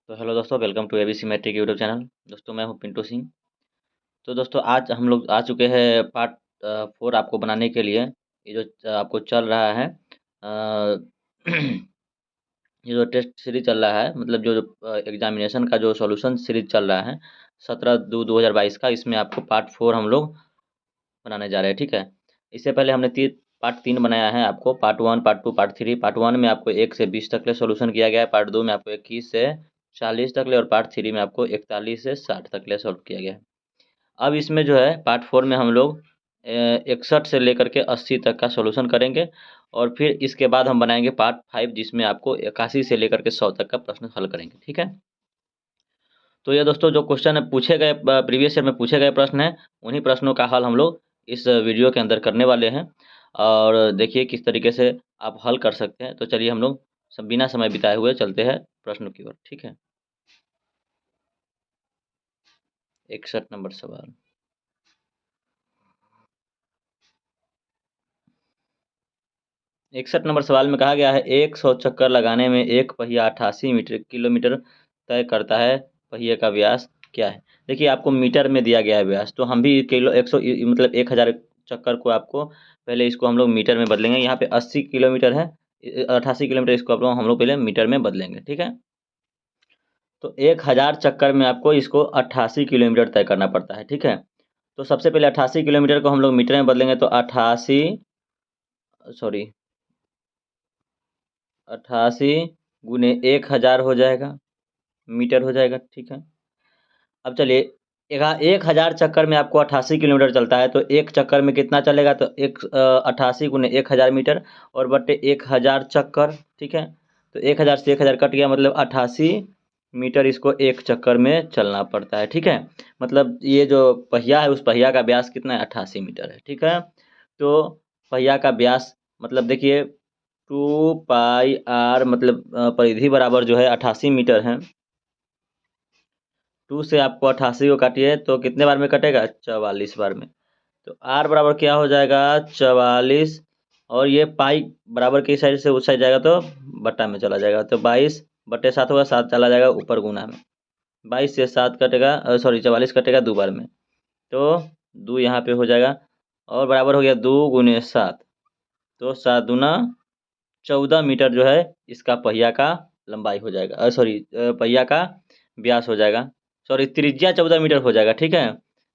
तो हेलो दोस्तों, welcome to ABC matric YouTube channel. दोस्तों मैं हूं पिंटू सिंह। तो दोस्तों आज हम लोग आ चुके हैं पार्ट 4 आपको बनाने के लिए। ये जो आपको चल रहा है अ, ये जो टेस्ट सीरीज चल रहा है, मतलब जो एग्जामिनेशन का जो सॉल्यूशन सीरीज चल रहा है 17/2/2022 का, इसमें आपको पार्ट 4 हम लोग बनाने जा रहे हैं। ठीक है, इससे पहले हमने पार्ट 3 बनाया है। आपको पार्ट 1, पार्ट 2, पार्ट 3। पार्ट 1 में आपको 1 से 20 तक ले सॉल्यूशन किया गया है। पार्ट 2 में आपको 21 से 40 तक ले, और पार्ट 3 में आपको 41 से 60 तक ले सॉल्व किया गया है। अब इसमें जो है पार्ट 4 में हम लोग 61 से लेकर के 80 तक का सॉल्यूशन करेंगे, और फिर इसके बाद हम बनाएंगे पार्ट 5, जिसमें आपको 81 से लेकर के 100 तक का प्रश्न हल करेंगे। ठीक है, तो ये दोस्तों जो क्वेश्चन पूछे गए प्रीवियस ईयर में पूछे गए प्रश्न हैं, उन्हीं प्रश्नों का हल हम लोग इस वीडियो के अंदर करने वाले हैं। और देखिए किस तरीके से आप हल कर सकते हैं। तो चलिए हम लोग सब बिना समय बिताए हुए चलते हैं प्रश्नों की ओर। ठीक है, 61 नंबर सवाल। 61 नंबर सवाल में कहा गया है, 100 चक्कर लगाने में एक पहिया 88 मीटर किलोमीटर तय करता है, पहिए का व्यास क्या है। देखिए आपको मीटर में दिया गया है व्यास, तो हम भी किलो 100 मतलब 1000 चक्कर को आपको पहले इसको हम लोग मीटर में बदलेंगे। यहाँ पे 80 किलोमीटर है, 88 किलोमीटर, इसको हम लोग पहले मीटर में बदलेंगे। ठीक है, तो 1000 चक्कर में आपको इसको 88 किलोमीटर तय करना पड़ता है। ठीक है, तो सबसे पहले 88 किलोमीटर को हम लोग मीटर में बदलेंगे, तो 88 सॉरी 88 गुने 1000 हो जाएगा, मीटर हो जाएगा। ठीक है, अब चलिए 1000 चक्कर में आपको 88 किलोमीटर चलता है, तो एक चक्कर में कितना चलेगा, तो 88 गुने 1000 मीटर और बट्टे 1000 चक्कर। ठीक है, तो 1000 से 1000 कट गया, मतलब 88 मीटर इसको एक चक्कर में चलना पड़ता है। ठीक है, मतलब ये जो पहिया है उस पहिया का व्यास कितना है, 88 मीटर है। ठीक है, तो पहिया का व्यास मतलब देखिए 2 पाई आर, मतलब परिधि बराबर जो है 88 मीटर है। 2 से आपको 88 को काटिए तो कितने बार में कटेगा, 44 बार में। तो आर बराबर क्या हो जाएगा, 44, और ये पाई बराबर की साइड से उस साइड जाएगा तो बट्टा में चला जाएगा, तो 22/7 होगा, 7 चला जाएगा ऊपर गुना में। 22 से 7 कटेगा, सॉरी 44 कटेगा 2 बार में, तो 2 यहाँ पे हो जाएगा, और बराबर हो गया 2 गुने 7, तो 7 दूना 14 मीटर जो है इसका पहिया का लंबाई हो जाएगा, सॉरी पहिया का व्यास हो जाएगा, सॉरी त्रिज्या 14 मीटर हो जाएगा। ठीक है,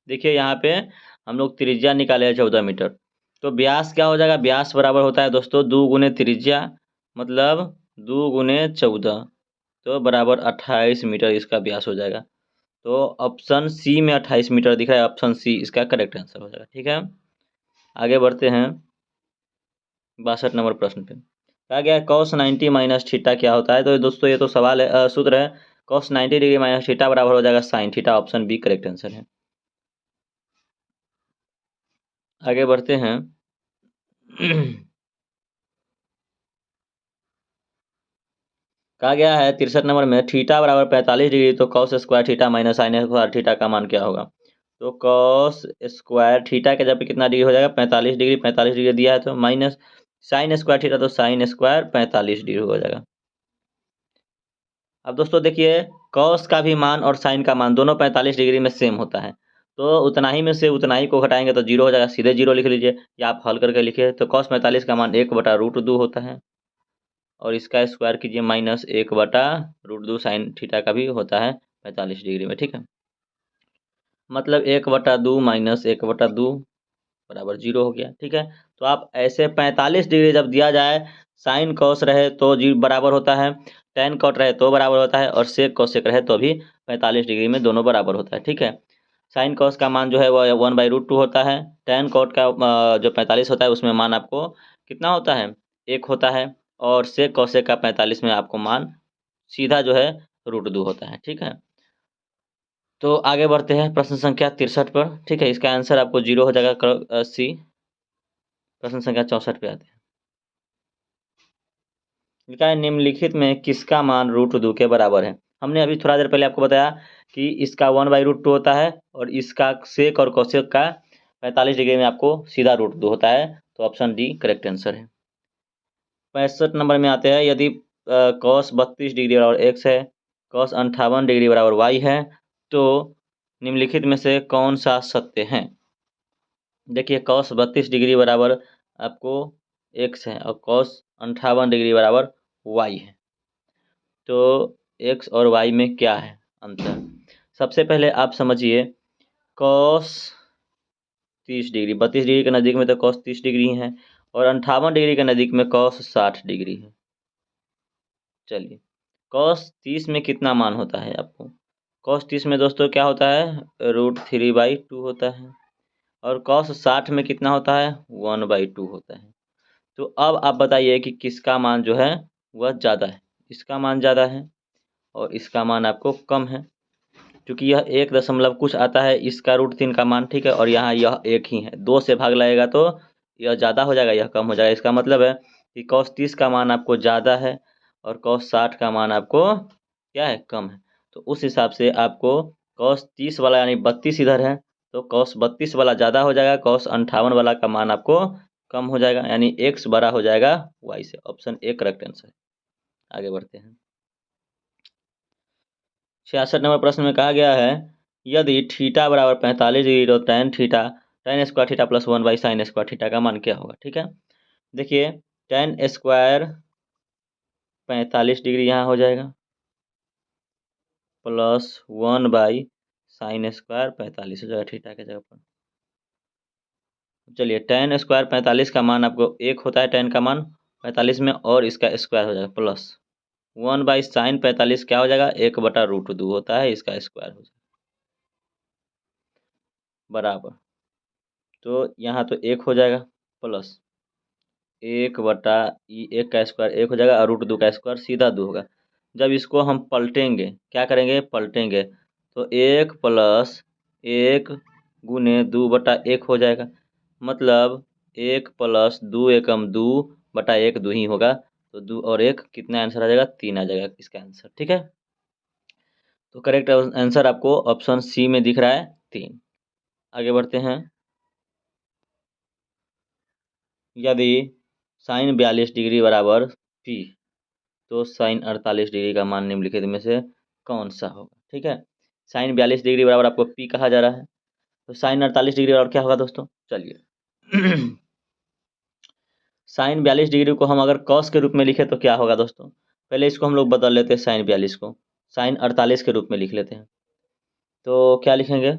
देखिए यहाँ पे हम लोग त्रिज्या निकाले हैं 14 मीटर, तो व्यास क्या हो जाएगा, व्यास बराबर होता है दोस्तों 2 गुने त्रिज्या, मतलब 2 गुने 14, तो बराबर 28 मीटर इसका व्यास हो जाएगा। तो ऑप्शन सी में 28 मीटर दिख रहा है, ऑप्शन सी इसका करेक्ट आंसर हो जाएगा। ठीक है, आगे बढ़ते हैं 62 नंबर प्रश्न पे। कहा गया है cos 90 माइनस थीटा क्या होता है। तो दोस्तों ये तो सवाल है, सूत्र है, cos 90 डिग्री माइनस थीटा बराबर हो जाएगा sine theta, option B correct answer है। आगे बढ़ते हैं कहा गया है 63 नंबर में, थीटा बराबर 45 डिग्री, तो cos square theta minus sine square theta का मान क्या होगा। तो cos स्क्वायर थीटा के जब पे कितना डिग्री हो जाएगा, 45 डिग्री, 45 डिग्री दिया है, तो माइनस साइन स्क्वायर थीटा, तो साइन स्क्वायर 45 डिग्री हो जाएगा। अब दोस्तों देखिए कॉस का भी मान और साइन का मान दोनों 45 डिग्री में सेम होता है, तो उतना ही में से उतना ही को घटाएंगे तो जीरो हो जाएगा, सीधे जीरो लिख लीजिए, या आप हल करके लिखिए। तो कॉस 45 का मान 1/√2 होता है, और इसका स्क्वायर कीजिए माइनस 1/√2 साइन थीटा का भी होता है 45 डिग्री में। ठीक है, मतलब 1/2 माइनस 1/2 बराबर जीरो हो गया। ठीक है, तो आप ऐसे 45 डिग्री जब दिया जाए, साइन कॉस रहे तो जी बराबर होता है, टेन कॉट रहे तो बराबर होता है, और सेक कॉसेक रहे तो भी 45 डिग्री में दोनों बराबर होता है। ठीक है, साइन कॉस का मान जो है वह 1/√2 होता है, टेन कॉट का जो 45 होता है उसमें मान आपको कितना होता है, 1 होता है, और सेक कॉसेक का 45 में आपको मान सीधा जो है √2 होता है। ठीक है, तो आगे बढ़ते हैं प्रश्न संख्या 63 पर। ठीक है, इसका आंसर आपको जीरो हो जाएगा, सी। प्रश्न संख्या 64 पे आते हैं। लिखा है निम्नलिखित में किसका मान √2 के बराबर है। हमने अभी थोड़ा देर पहले आपको बताया कि इसका 1/√2 होता है, और इसका सेक और कोसेक का 45 डिग्री में आपको सीधा √2 होता है, तो ऑप्शन डी करेक्ट आंसर है। 65 नंबर में आते हैं, यदि कॉस 32 डिग्री और एक्स है, cos 58 डिग्री बराबर y है, तो निम्नलिखित में से कौन सा सत्य है? देखिए cos 32 डिग्री बराबर आपको x है और cos 58 डिग्री बराबर y है। तो x और y में क्या है अंतर? सबसे पहले आप समझिए cos 30 डिग्री, 32 डिग्री के नज़दीक में तो cos 30 डिग्री है और 58 डिग्री के नज़दीक में cos 60 डिग्री है। चलिए cos 30 में कितना मान होता है आपको? cos 30 में दोस्तों क्या होता है? √3/2 होता है और cos 60 में कितना होता है? 1/2 होता है। तो अब आप बताइए कि किसका मान जो है वह ज़्यादा है? इसका मान ज़्यादा है और इसका मान आपको कम है, क्योंकि यह 1 दशमलव कुछ आता है, इसका √3 का मान, ठीक है, और यहाँ यह 1 ही है। 2 से भाग लगेगा तो यह ज़्यादा हो जाएगा, यह कम हो जाएगा। इसका मतलब है कि cos 30 का मान आपको ज़्यादा है और cos 60 का मान आपको क्या है? कम है। तो उस हिसाब से आपको cos 30 वाला यानी 32 इधर है, तो cos 32 वाला ज़्यादा हो जाएगा, cos 58 वाला का मान आपको कम हो जाएगा, यानी x बड़ा हो जाएगा y से। ऑप्शन ए करेक्ट आंसर है। आगे बढ़ते हैं। 66 नंबर प्रश्न में कहा गया है यदि थीटा बराबर 45 डिग्री तो tan theta tan square theta plus 1/sin square theta का मान क्या होगा? ठीक है, देखिए tan स्क्वायर 45 डिग्री यहाँ हो जाएगा प्लस 1/sin स्क्वायर 45 हो जाएगा थीटा के जगह पर। चलिए tan स्क्वायर 45 का मान आपको 1 होता है, tan का मान 45 में, और इसका स्क्वायर हो जाएगा प्लस 1/sin 45 क्या हो जाएगा? 1/√2 होता है, इसका स्क्वायर हो जाएगा बराबर। तो यहाँ तो 1 हो जाएगा प्लस 1 का स्क्वायर 1 हो जाएगा और √2 का स्क्वायर सीधा 2 होगा। जब इसको हम पलटेंगे, क्या करेंगे? पलटेंगे, तो 1 प्लस 1 गुने 2/1 हो जाएगा। मतलब 1 प्लस 2 एकम 2/1 2 ही होगा। तो 2 और 1 कितना आंसर आ जाएगा? 3 आ जाएगा इसका आंसर, ठीक है। तो करेक्ट आंसर आपको ऑप्शन सी में दिख रहा है 3। आगे बढ़ते हैं। यदि साइन 42 डिग्री बराबर पी, तो साइन 48 डिग्री का मान निम्नलिखित में से कौन सा होगा? ठीक है, साइन 42 डिग्री बराबर आपको पी कहा जा रहा है, तो साइन 48 डिग्री बराबर क्या होगा दोस्तों? चलिए साइन 42 डिग्री को हम अगर कॉस के रूप में लिखे तो क्या होगा दोस्तों? पहले इसको हम लोग बदल लेते हैं, साइन 42 को साइन 48 के रूप में लिख लेते हैं। तो क्या लिखेंगे?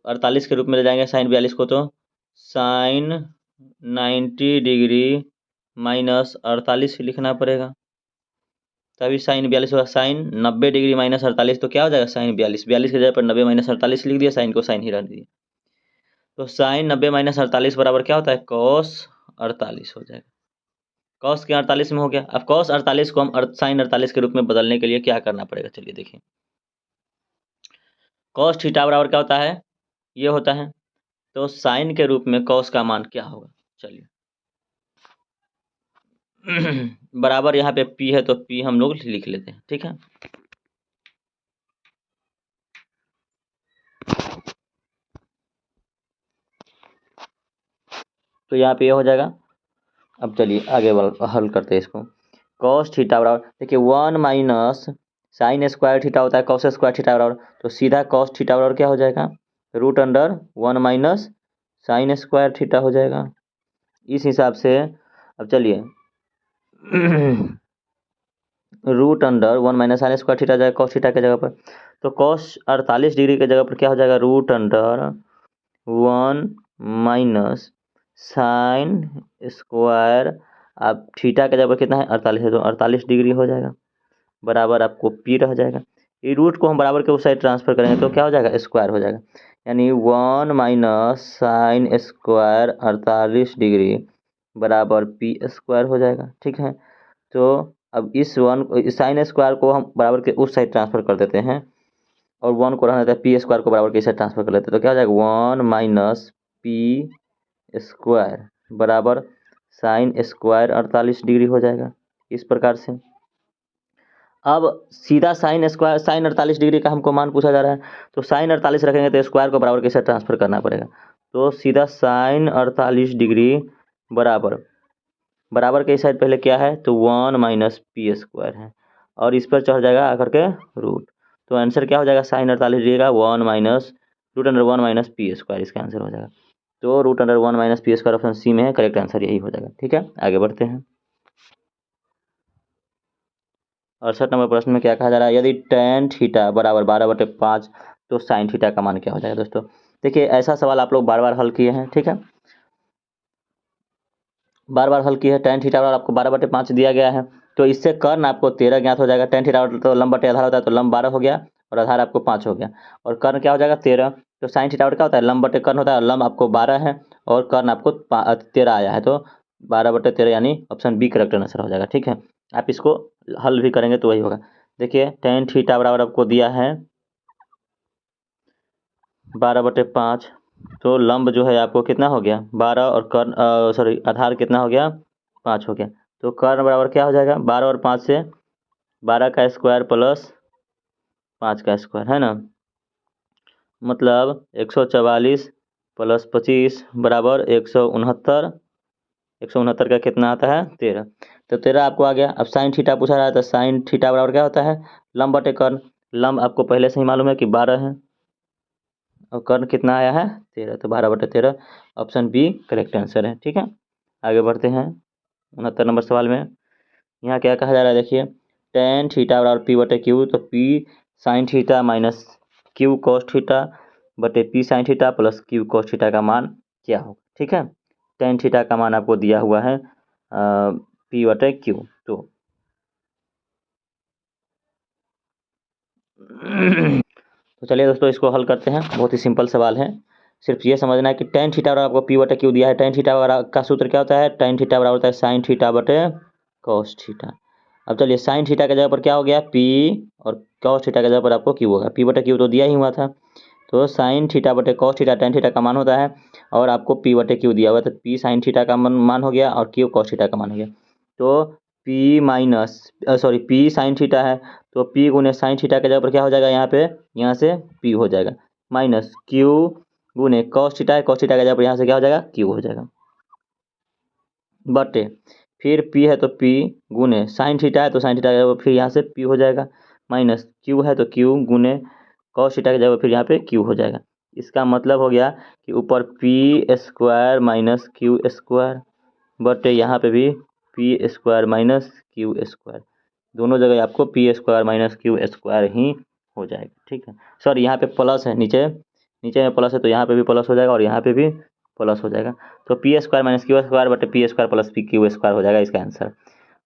48 के रूप में ले जाएंगे साइन 42 को, तो साइन 90 डिग्री माइनस 48 लिखना पड़ेगा, तभी साइन 42 होगा। साइन 90 डिग्री माइनस 48 तो क्या हो जाएगा? साइन 42। 42 की जगह पर 90 माइनस 48 लिख दिया, साइन को साइन ही रहने दिया। तो साइन 90 माइनस 48 बराबर क्या होता है? कॉस 48 हो जाएगा। कॉस के 48 में हो गया। अब कॉस 48 को हम साइन 48 के रूप में बदलने के लिए क्या करना पड़ेगा? चलिए देखिए, कॉस थीटा बराबर क्या होता है? ये होता है। तो साइन के रूप में कॉस का मान क्या होगा? चलिए बराबर यहाँ पे पी है, तो पी हम लोग लिख लेते हैं, ठीक है। तो यहाँ पे ये हो जाएगा। अब चलिए आगे हल करते हैं इसको। कॉस थीटा बराबर, देखिए 1 माइनस साइन स्क्वायर थीटा होता है कॉस स्क्वायर थीटा बराबर, तो सीधा कॉस थीटा बराबर क्या हो जाएगा? √1 माइनस साइन स्क्वायर थीटा हो जाएगा। इस हिसाब से अब चलिए √1 माइनस साइन स्क्वायर थीटा जाएगा कॉस थीटा के जगह पर, तो कॉस 48 डिग्री के जगह पर क्या हो जाएगा? √1 माइनस साइन स्क्वायर, अब थीटा के जगह पर कितना है? 48 है, तो 48 डिग्री हो जाएगा बराबर आपको पी रह जाएगा। ये रूट को हम बराबर के उस साइड ट्रांसफर करेंगे तो क्या हो जाएगा? स्क्वायर हो जाएगा, यानी 1 माइनस साइन स्क्वायर 48 डिग्री बराबर पी स्क्वायर हो जाएगा, ठीक है। तो अब इस साइन स्क्वायर को हम बराबर के उस साइड ट्रांसफर कर देते हैं और 1 को रहना देता है, पी स्क्वायर को बराबर के साइड ट्रांसफर कर लेते हैं, तो क्या हो जाएगा? 1 माइनस पी स्क्वायर बराबर साइन स्क्वायर 48 डिग्री हो जाएगा इस प्रकार से। अब सीधा साइन स्क्वायर साइन 48 डिग्री का हमको मान पूछा जा रहा है, तो साइन 48 रखेंगे तो स्क्वायर को बराबर के साथ ट्रांसफर करना पड़ेगा, तो सीधा साइन 48 डिग्री बराबर बराबर के साइड पहले क्या है? तो 1 माइनस पी स्क्वायर है, और इस पर चढ़ जाएगा आकर के रूट। तो आंसर क्या हो जाएगा, साइन 48 दिएगा 1 minus root under 1 minus P square, इसका आंसर हो जाएगा। तो root under 1 minus P square option C में है, करेक्ट आंसर यही हो जाएगा। ठीक है, आगे बढ़ते हैं। 68 नंबर प्रश्न में क्या कहा जा रहा है, यदि tan थीटा बराबर 12/5 तो साइन थीटा का मान क्या हो जाएगा। दोस्तों देखिए, ऐसा सवाल आप लोग बार बार हल किए हैं। ठीक है, बार बार हल किए हैं। tan थीटा बराबर आपको 12/5 दिया गया है, तो इससे कर्ण आपको 13 ज्ञात हो जाएगा। tan थीटा तो लंब बटे आधार होता है, तो लंब 12 हो गया और आधार आपको 5 हो गया, और कर्ण क्या हो जाएगा 13। तो साइन थीटा क्या होता है, लंब बटे कर्ण होता है, और लंब आपको 12 है और कर्ण आपको 13 आया है, तो 12/13 यानी ऑप्शन बी करेक्ट आंसर हो जाएगा। ठीक है, आप इसको हल भी करेंगे तो वही होगा। देखिए tan थीटा बराबर आपको दिया है 12/5, तो लंब जो है आपको कितना हो गया 12, और कर्ण सॉरी आधार कितना हो गया 5 हो गया। तो कर्ण बराबर क्या हो जाएगा 12 और 5 से 12 का स्क्वायर प्लस 5 का स्क्वायर, है ना, मतलब 144 प्लस 25 बराबर 169। 169 का कितना आता है 13, तो 13 आपको आ गया। अब साइन थीटा पूछा रहा है, तो साइन थीटा बराबर क्या होता है लंब बटे कर्ण। लंब आपको पहले से ही मालूम है कि 12 है, और कर्ण कितना आया है 13, तो 12/13 ऑप्शन बी करेक्ट आंसर है। ठीक है, आगे बढ़ते हैं 69 नंबर सवाल में। यहाँ क्या कहा जा रहा है, देखिए tan थीटा बराबर पी बटे क्यू, तो P sine theta minus Q cos theta बटे P sine theta plus Q cos theta का मान क्या होगा। ठीक है, tan थीटा का मान आपको दिया हुआ है पी बटे क्यू। तो चलिए दोस्तों इसको हल करते हैं, बहुत ही सिंपल सवाल है। सिर्फ ये समझना है कि tan थीटा बराबर आपको पी बटे क्यू दिया है। tan थीटा बराबर का सूत्र क्या होता है, tan थीटा बराबर होता है साइन थीटा बटे कॉस थीटा। अब चलिए साइन थीटा के जगह पर क्या हो गया पी, और कॉस थीटा के जगह पर आपको क्यू होगा। पी बटे क्यू तो दिया ही हुआ था, तो साइन थीटा बटे कॉस थीटा tan थीटा का मान होता है, और आपको पी बटे क्यू दिया हुआ है, तो पी साइन थीटा का मान हो गया और क्यू कॉस थीटा का मान हो गया। तो P minus sorry P sine theta है, तो पी गुने साइन थीटा के जगह पर क्या हो जाएगा, यहाँ पे यहाँ से पी हो जाएगा, माइनस क्यू गुने कॉस थीटा है, कॉस थीटा के जगह पर यहाँ से क्या हो जाएगा क्यू हो जाएगा, बटे फिर पी है तो पी गुने साइन थीटा है, तो साइन थीटा के जगह पर फिर यहाँ से पी हो जाएगा, माइनस क्यू है तो क्यू गुने कॉस थीटा की जगह फिर यहाँ पे क्यू हो जाएगा। इसका मतलब हो गया कि ऊपर P square minus Q square बटे यहाँ पे भी P square minus Q square, दोनों जगह आपको P square minus Q square ही हो जाएगा। ठीक है, सॉरी यहाँ पे प्लस है, नीचे नीचे में प्लस है, तो यहाँ पे भी प्लस हो जाएगा और यहाँ पे भी प्लस हो जाएगा, तो P square minus Q square बटे P square plus P Q square हो जाएगा इसका आंसर।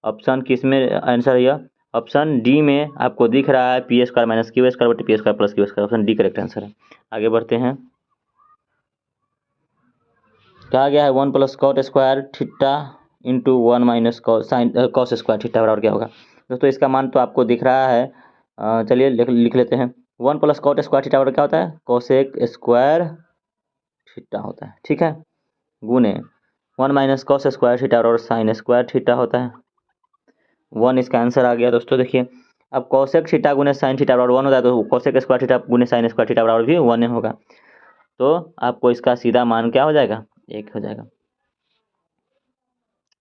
ऑप्शन किस में आंसर है, ऑप्शन डी में आपको दिख रहा है P square minus Q square बटे P square plus Q square, option D correct answer है। आगे बढ़ते हैं, कहा गया है 1 plus cot square theta into 1 minus sine cos square theta बराबर क्या होगा। दोस्तों इसका मान तो आपको दिख रहा है, चलिए लिख लेते हैं। 1 प्लस कॉट स्क्वायर थीटा बराबर क्या होता है, कोसेक स्क्वायर थीटा होता है। ठीक है, गुने 1 माइनस कॉस स्क्वायर थीटा और साइन स्क्वायर थीटा होता है, 1 इसका आंसर आ गया। दोस्तों देखिए, अब कोसेक थीटा गुने साइन थीटा बराबर 1 होता है, तो कोसेक स्क्वायर थीटा गुने साइन स्क्वायर थीटा बराबर भी 1 होगा, तो आपको इसका सीधा मान क्या हो जाएगा 1 हो जाएगा,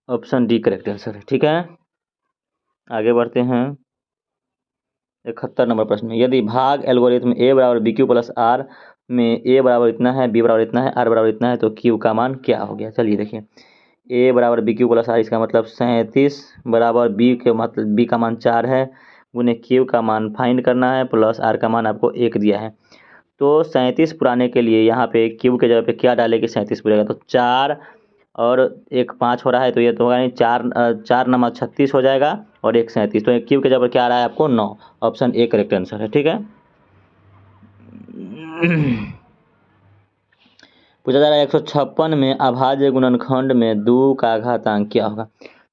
ऑप्शन डी करेक्ट आंसर है। ठीक है, आगे बढ़ते हैं 71 नंबर प्रश्न में, यदि भाग एल्गोरिथम ए बराबर बी क्यू प्लस आर में ए बराबर इतना है, बी बराबर इतना है, आर बराबर इतना है, तो क्यू का मान क्या हो गया। चलिए देखिए, ए बराबर बी क्यू प्लस आर, इसका मतलब 37 बराबर बी के मतलब बी का मान 4 है, उन्हें क्यू का मान फाइंड करना है, प्लस आर का मान आपको 1 दिया है। तो 37 पुराने के लिए यहाँ पे क्यू के जगह पे क्या डाले कि 37 पुरेगा, तो 4 और 1 5 हो रहा है, तो ये तो होगा नहीं, 4 नंबर 36 हो जाएगा और 1 37, तो एक क्यू के जगह पर क्या आ रहा है आपको 9, ऑप्शन ए करेक्ट आंसर है। ठीक है, पूछा जा रहा है 156 में अभाज्य गुणनखंड में 2 का घातांक क्या होगा।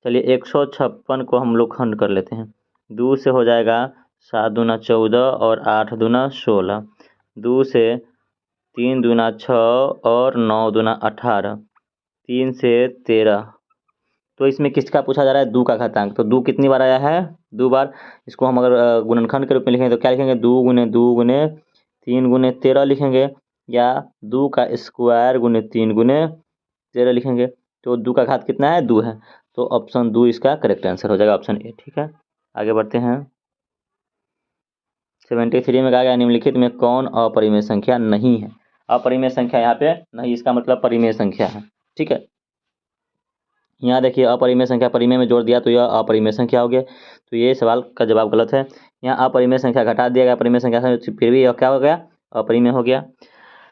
चलिए 156 को हम लोग खंड कर लेते हैं, 2 से हो जाएगा 7 दूना 14 और 8 दूना 16, 2 से 3 दूना 6 और 9 दूना 18, 3 से 13, तो इसमें किसका पूछा जा रहा है 2 का घातांक, तो 2 कितनी बार आया है 2 बार। इसको हम अगर गुणनखंड के रूप में लिखेंगे तो क्या लिखेंगे 2 गुने 3 गुने 13 लिखेंगे, या 2 का स्क्वायर गुने 3 गुने 13 लिखेंगे, तो 2 का घात कितना है 2 है, तो ऑप्शन 2 इसका करेक्ट आंसर हो जाएगा, ऑप्शन ए। ठीक है, आगे बढ़ते हैं 73 में कहा गया निम्नलिखित में कौन अपरिमेय संख्या नहीं है। अपरिमेय संख्या यहाँ पे नहीं, इसका मतलब परिमेय संख्या है। ठीक है, यहाँ देखिए अपरिमेय संख्या परिमेय में जोड़ दिया तो यह अपरिमेय संख्या हो गया, तो ये सवाल का जवाब गलत है। यहाँ अपरिमेय संख्या घटा दिया गया परिमेय संख्या से, फिर भी यह क्या हो गया, अपरिमेय हो गया।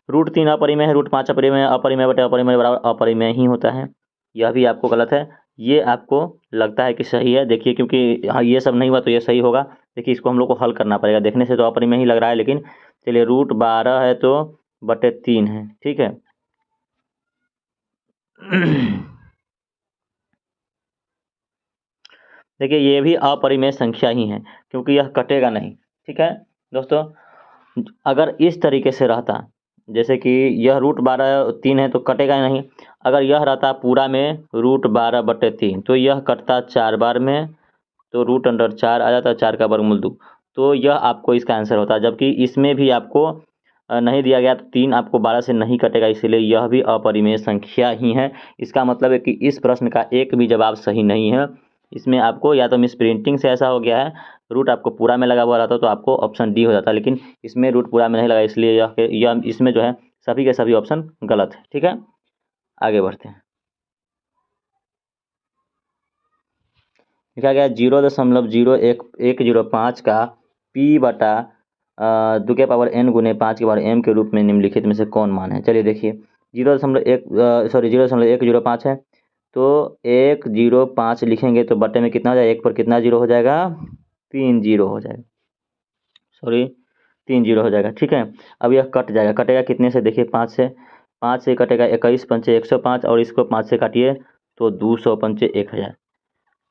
√3 अपरिमेय है, √5 अपरिमेय, अपरिमेय बटे अपरिमेय बराबर अपरिमेय ही होता है, यह भी आपको गलत है। ये आपको लगता है कि सही है, देखिए क्योंकि हाँ ये सब नहीं हुआ तो ये सही होगा। देखिए इसको हम लोग को हल करना पड़ेगा, देखने से तो अपरिमेय ही लग रहा है, लेकिन चलिए √12 है तो बटे 3 है। ठीक है देखिए ये भी अपरिमेय संख्या ही है क्योंकि यह कटेगा नहीं। ठीक है दोस्तों, अगर इस तरीके से रहता जैसे कि यह √12 3 है तो कटेगा नहीं, अगर यह रहता पूरा में √12 बटे 3 तो यह कटता 4 बार में, तो √4 आ जाता, 4 का वर्गमूल 2, तो यह आपको इसका आंसर होता। जबकि इसमें भी आपको नहीं दिया गया तो 3 आपको 12 से नहीं कटेगा, इसलिए यह भी अपरिमेय संख्या ही है। इसका मतलब है कि इस प्रश्न का एक भी जवाब सही नहीं है। इसमें आपको या तो मिस प्रिंटिंग से ऐसा हो गया है, रूट आपको पूरा में लगा हुआ रहता तो आपको ऑप्शन डी हो जाता, लेकिन इसमें रूट पूरा में नहीं लगा, इसलिए यह इसमें जो है सभी के सभी ऑप्शन गलत है। ठीक है, आगे बढ़ते हैं। लिखा गया 0.0105 का p बटा 2 के पावर n गुने 5 के पावर m के रूप में निम्नलिखित में से कौन मान है। चलिए देखिए 0.105 है तो 105 लिखेंगे तो बटे में कितना हो जाएगा, 1 पर कितना जीरो हो जाएगा, 3 जीरो हो जाएगा, 3 जीरो हो जाएगा। ठीक है, अब यह कट जाएगा, कटेगा कितने से, देखिए 5 से कटेगा 21 पंचे 105, और इसको 5 से काटिए तो 200 पंचे 1000।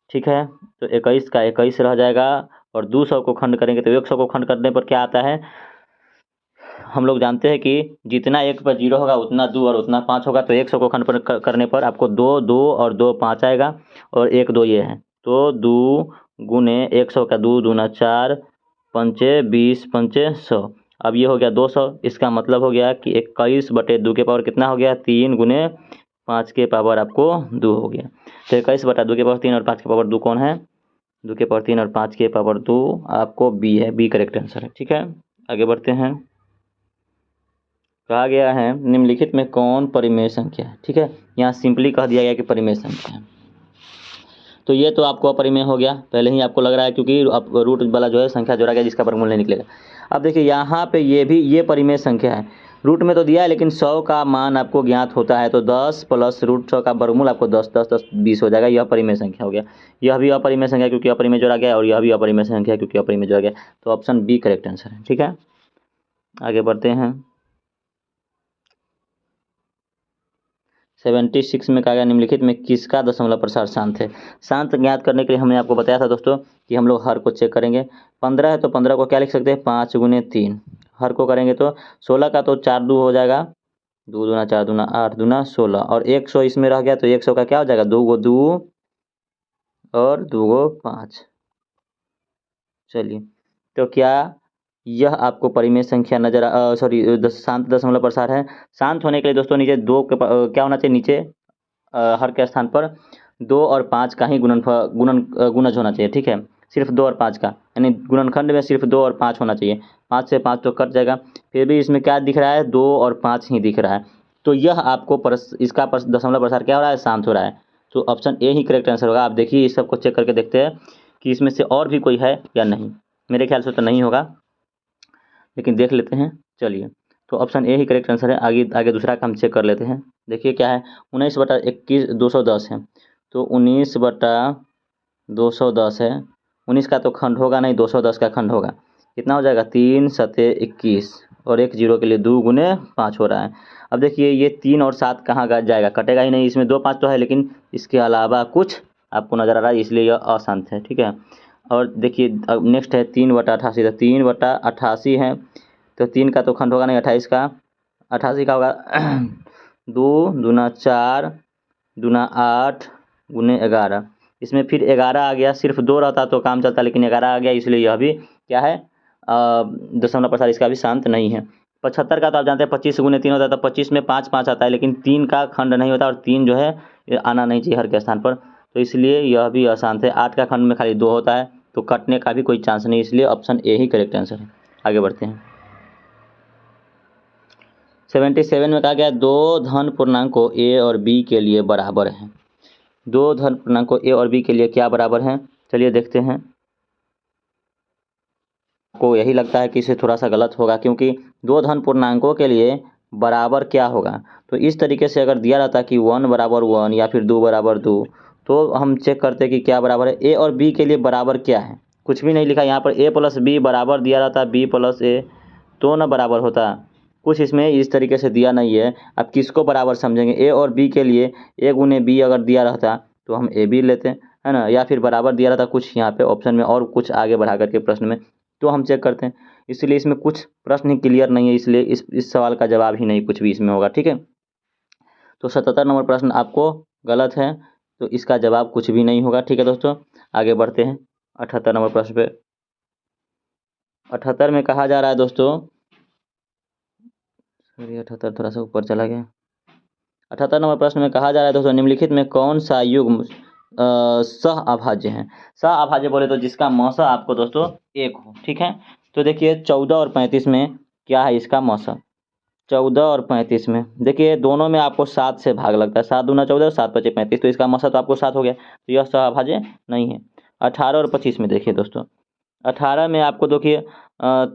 ठीक है, तो 21 का 21 रह जाएगा, और 200 को खंड करेंगे तो 100 को खंड करने पर क्या आता है, हम लोग जानते हैं कि जितना 1 पर 0 होगा उतना 2 और उतना 5 होगा, तो 100 को खंड करने पर आपको 2 2 और 2 5 आएगा, और 1 2 ये है, तो 2 गुने 100 का 2 दूना 4 पंचे 20 पंचे 100, अब ये हो गया 200। इसका मतलब हो गया कि 21 बटे 2 के पावर कितना हो गया, 3 गुने 5 के पावर आपको 2 हो गया। तो 21 बटा 2 के पावर 3 और 5 के पावर 2 कौन है, 2 के पावर 3 और 5 के पावर 2 आपको बी है, बी करेक्ट आंसर है। ठीक है, आगे बढ़ते हैं। कहा गया है निम्नलिखित में कौन परिमेय संख्या है। ठीक है, यहाँ सिंपली कह दिया गया कि परिमेय संख्या है, तो ये तो आपको अपरिमेय हो गया, पहले ही आपको लग रहा है क्योंकि अब रूट वाला जो है संख्या जोड़ा गया जिसका वर्गमूल नहीं निकलेगा। अब देखिए यहाँ पे ये परिमेय संख्या है, रूट में तो दिया है लेकिन 100 का मान आपको ज्ञात होता है, तो 10 प्लस √100 का वर्गमूल आपको 10 10 10 20 हो जाएगा, यह परिमेय संख्या हो गया। यह भी अपरिमेय संख्या क्योंकि अपरिमेय जोड़ा गया, और यह भी अपरिमेय संख्या क्योंकि अपरिमेय जोड़ा गया, तो ऑप्शन बी करेक्ट आंसर है। ठीक है, आगे बढ़ते हैं। 76 में कहा गया निम्नलिखित में किसका दशमलव प्रसार शांत है। शांत ज्ञात करने के लिए हमने आपको बताया था दोस्तों कि हम लोग हर को चेक करेंगे। 15 है तो 15 को क्या लिख सकते हैं, 5 गुने 3, हर को करेंगे तो 16 का तो 4 2 हो जाएगा, 2 दूना 4 दूना 8 दूना 16, और 100 इसमें रह गया तो 100 का क्या हो जाएगा, 2 गो 2 और 2 गो 5। चलिए, तो क्या यह आपको परिमेय संख्या नजर शांत दशमलव प्रसार है। शांत होने के लिए दोस्तों नीचे 2 के क्या होना चाहिए, नीचे हर के स्थान पर 2 और 5 का ही गुणज होना चाहिए। ठीक है, सिर्फ 2 और 5 का, यानी गुणनखंड में सिर्फ 2 और 5 होना चाहिए, 5 से 5 तो कट जाएगा, फिर भी इसमें क्या दिख रहा है, 2 और 5 ही दिख रहा है, तो यह आपको इसका दशमलव प्रसार क्या हो रहा है, शांत हो रहा है, तो option A he correct answer होगा। आप देखिए इस सबको चेक करके देखते हैं कि इसमें से और भी कोई है या नहीं, मेरे ख्याल से तो नहीं होगा, लेकिन देख लेते हैं। चलिए, तो option A he correct answer है। आगे दूसरा काम चेक कर लेते हैं। देखिए क्या है, 19 बटा 21 210 है, तो 19 बटा 210 है, 19 का तो खंड होगा नहीं, 210 का खंड होगा, कितना हो जाएगा, 3 सते 21, और 1 जीरो के लिए 2 गुने 5 हो रहा है। अब देखिए ये 3 और 7 कहाँ जाएगा, कटेगा ही नहीं, इसमें 2 5 तो है लेकिन इसके अलावा कुछ आपको नज़र आ रहा है, इसलिए यह अशांत है। ठीक है, और देखिए अब नेक्स्ट है 3 बटा 88, तो 3 बटा 88 है, तो 3 का तो खंड होगा नहीं, 28 का 88 का होगा 2 दूना 4 दूना 8 गुने 11, इसमें फिर 11 आ गया, सिर्फ 2 रहता तो काम चलता, लेकिन 11 आ गया, इसलिए यह भी क्या है, दशमलव प्रसार इसका भी शांत नहीं है। 75 का तो आप जानते हैं 25 गुने 3 होता है, तो 25 में 5 5 आता है, लेकिन 3 का खंड नहीं होता, और 3 जो है ये आना नहीं चाहिए हर के स्थान पर, तो इसलिए यह भी अशांत है। 8 का खंड में खाली 2 होता है, तो कटने का भी कोई चांस नहीं, इसलिए option A he correct answer है। आगे बढ़ते हैं। 77 में कहा गया दो धन पूर्णांकों ए और बी के लिए बराबर हैं। दो धन पूर्णांकों ए और बी के लिए क्या बराबर हैं, चलिए देखते हैं। को यही लगता है कि इसे थोड़ा सा गलत होगा, क्योंकि दो धन पूर्णांकों के लिए बराबर क्या होगा, तो इस तरीके से अगर दिया रहता कि 1 बराबर 1 या फिर 2 बराबर 2, तो हम चेक करते कि क्या बराबर है। ए और बी के लिए बराबर क्या है, कुछ भी नहीं लिखा यहाँ पर। ए प्लस बी बराबर दिया रहता बी प्लस ए, तो ना बराबर होता। कुछ इसमें इस तरीके से दिया नहीं है। अब किसको बराबर समझेंगे, ए और बी के लिए ए गुने बी अगर दिया रहता तो हम ए बी लेते, है ना, या फिर बराबर दिया रहता कुछ यहाँ पे ऑप्शन में और कुछ आगे बढ़ा करके प्रश्न में, तो हम चेक करते हैं। इसलिए इसमें कुछ प्रश्न ही क्लियर नहीं है, इसलिए इस सवाल का जवाब ही नहीं कुछ भी इसमें होगा। ठीक है, तो 77 नंबर प्रश्न आपको गलत है, तो इसका जवाब कुछ भी नहीं होगा। ठीक है दोस्तों, आगे बढ़ते हैं 78 नंबर प्रश्न पे। 78 में कहा जा रहा है दोस्तों, सॉरी 78 थोड़ा सा ऊपर चला गया। 78 नंबर प्रश्न में कहा जा रहा है दोस्तों, निम्नलिखित में कौन सा युग्म सह अभाज्य है। सह अभाज्य बोले तो जिसका मौसा आपको दोस्तों 1 हो। ठीक है, तो देखिए 14 और 35 में क्या है इसका मौसा। 14 और 35 में देखिए दोनों में आपको 7 से भाग लगता है, 7 दूना 14 और 7 पचे 35, तो इसका मौसा तो आपको 7 हो गया, तो यह सह अभाज्य नहीं है। 18 और 25 में देखिए दोस्तों, 18 में आपको देखिए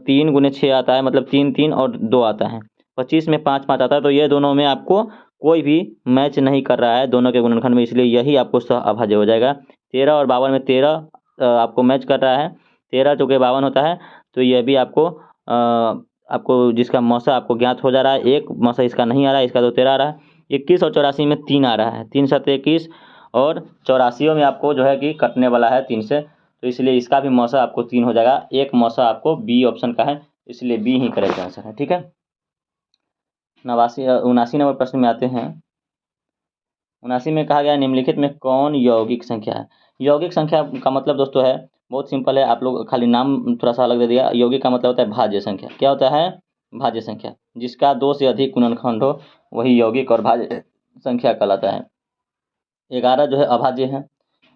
3 गुने 6 आता है, मतलब 3 3 और 2 आता है। 25 में 5 5 आता है, तो ये दोनों में आपको कोई भी मैच नहीं कर रहा है दोनों के गुणनखंड में, इसलिए यही आपको सह अभाज्य हो जाएगा। 13 और 52 में 13 आपको मैच कर रहा है, 13 जो कि 52 होता है, तो यह भी आपको जिसका मौसा आपको ज्ञात हो जा रहा है। एक मौसा इसका नहीं आ रहा है, इसका तो 13 आ रहा है। 21 और 84 में 3 आ रहा है, 3 7 21, और 84 में आपको जो है कि कटने वाला है 3 से, तो इसलिए इसका भी मौसा आपको 3 हो जाएगा। एक मौसा आपको बी ऑप्शन का है, इसलिए बी ही करेक्ट आंसर है। ठीक है, 79 नंबर प्रश्न में आते हैं। 79 में कहा गया निम्नलिखित में कौन यौगिक संख्या है। यौगिक संख्या का मतलब दोस्तों है बहुत सिंपल है, आप लोग खाली नाम थोड़ा सा अलग दे दिया। यौगिक का मतलब होता है भाज्य संख्या। क्या होता है, भाज्य संख्या। जिसका 2 से अधिक गुणनखंड हो वही यौगिक और भाज्य संख्या कहलाता है। 11 जो है अभाज्य है,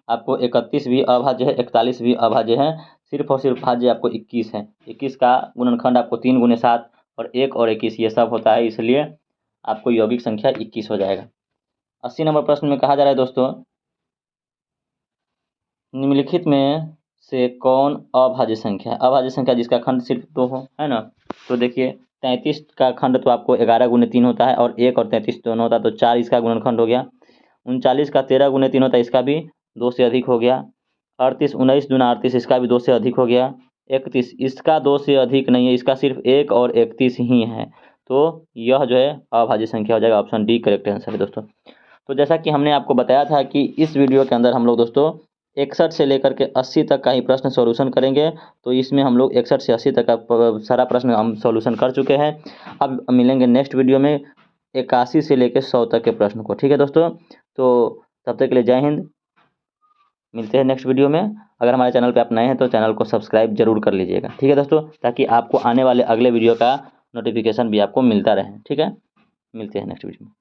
आपको 31 भी अभाज्य है, 41 भी अभाज्य है, सिर्फ और सिर्फ भाज्य आपको 21 है। 21 का गुणनखंड आपको 3 गुने 7 और 1 और 21 ये सब होता है, इसलिए आपको यौगिक संख्या 21 हो जाएगा। 80 नंबर प्रश्न में कहा जा रहा है दोस्तों, निम्नलिखित में से कौन अभाज्य संख्या है। अभाज्य संख्या जिसका खंड सिर्फ 2 हो, है ना, तो देखिए 33 का खंड तो आपको 11 गुने 3 होता है, और 1 और 33 दोनों होता है, तो 4 इसका गुणनखंड हो गया। 39 का 13 गुने 3 होता है, इसका भी 2 से अधिक हो गया। 38 19 दूना 38, इसका भी 2 से अधिक हो गया। 31 इसका 2 से अधिक नहीं है, इसका सिर्फ 1 और 31 ही है, तो यह जो है अभाज्य संख्या हो जाएगा। ऑप्शन डी करेक्ट आंसर है दोस्तों। तो जैसा कि हमने आपको बताया था कि इस वीडियो के अंदर हम लोग दोस्तों 61 से लेकर के 80 तक का ही प्रश्न सॉल्यूशन करेंगे, तो इसमें हम लोग 61 से 80 तक का सारा प्रश्न हम सॉल्यूशन कर चुके हैं। अब मिलेंगे नेक्स्ट वीडियो में 81 से लेकर 100 तक के प्रश्न को। ठीक है दोस्तों, तो तब तक के लिए जय हिंद, मिलते हैं नेक्स्ट वीडियो में। अगर हमारे चैनल पे आप नए हैं तो चैनल को सब्सक्राइब जरूर कर लीजिएगा। ठीक है दोस्तों, ताकि आपको आने वाले अगले वीडियो का नोटिफिकेशन भी आपको मिलता रहे। ठीक है, मिलते हैं नेक्स्ट वीडियो में।